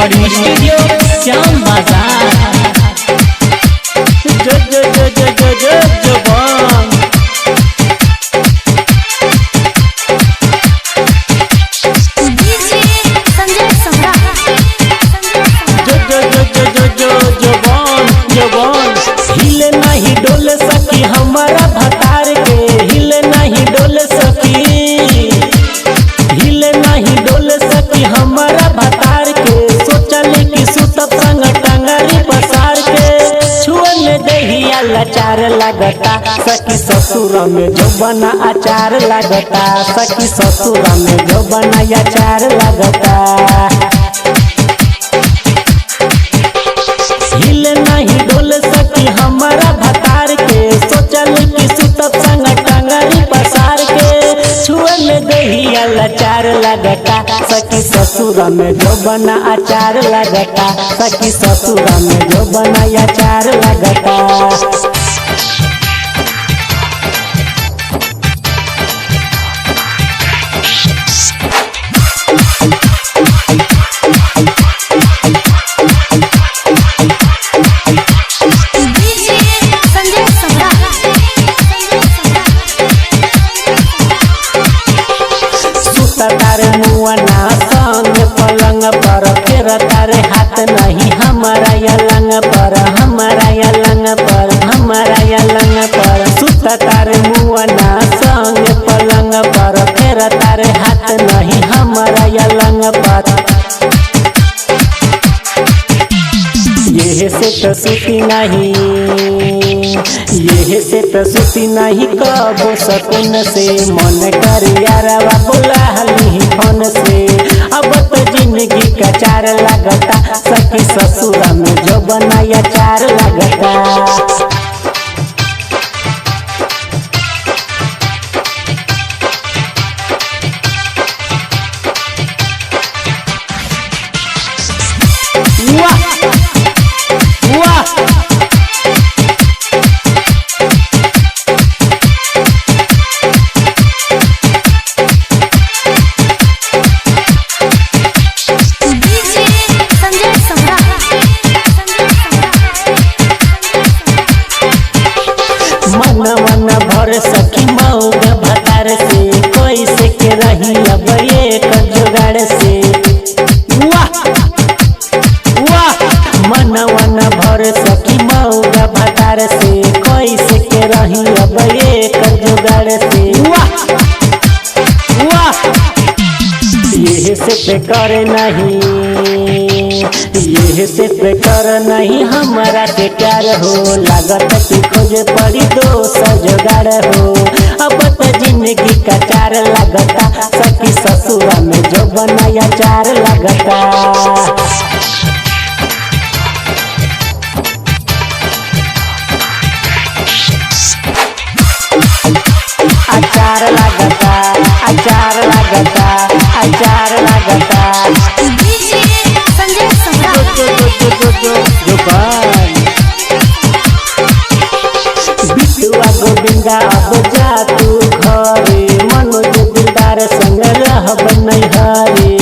Recording studio Shyam बाजार। जो जो जो जो जो जो जुबान जो जो जो जो जो जो जुबान जुबान हिले नहीं डोल सकी हमारा भतार के, हिले नहीं डोल सकी, हिले नहीं डोल सकी हमारा भतार के। सोचले कि सुतब संग टंगरी पसार के, छुअल दहिया लाचार लगता, सखी ससुर में जो बना अचार लगता, सखी ससुर में जो बना अचार लगता। हिले नहीं डोल सकी हमारा भतार के, सोचल कि सुतब संग टंगरी पसार के। छुअल दहिया लाचार लगता, सखी ससुर में जो बना अचार लगता, सखी ससुर में जो बना अचार लगता। तारे मुआना संग पलंग पर, फिर तारे हाथ नहीं हमारा यलंग पर, हमारा यलंग पर, हमारा यलंग पर। सुत तारे मुआना संग पलंग पर, फिर तारे हाथ नहीं हमारा यलंग पर। ये से तो सुती नहीं, ये से तो सुती नहीं कबो सकून से, मन कर यारवा बोला हली फोन से। अब तो जिंदगी का चार लगता, सखी ससुर में जो बनाया चार लगता। मन भर सखी मऊग भतार से, कोई से के रही अब एक जुगाड़ से। मन भर सखी मऊग भतार से, कोई से के रही अब एक जुगाड़ से। ये से पे करे नहीं, ये से पे कर नहीं हमारा के प्यार हो, लागत की खोज पड़ी दोसर जुगाड़ हो। अब तो जिंदगी का चार लगता, सखी ससुर में जो बनाया चार लगता। अचार लगता, अचार लगता, अचार लगता। बिटुआ गोविंदा अब जा तू घरे, मनोज दिलदार संग रहब नहीं हरे।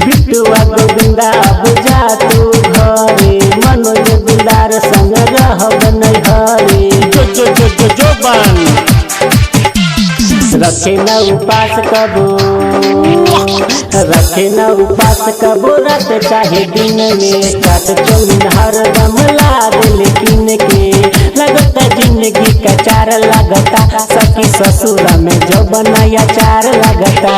बिटुआ गोविंदा अब जा तू घरे, मनोज दिलदार संग रहब नहीं हरे। जो जो जो जो जो बन रखे न उपास कबो, रखे न उपास कबो, रात चाहे दिन में चाट चौमिन हरदम ला दिल किन के। लगता जिंदगी का चार लगता, सखी ससुर में जो बनाया चार लगता।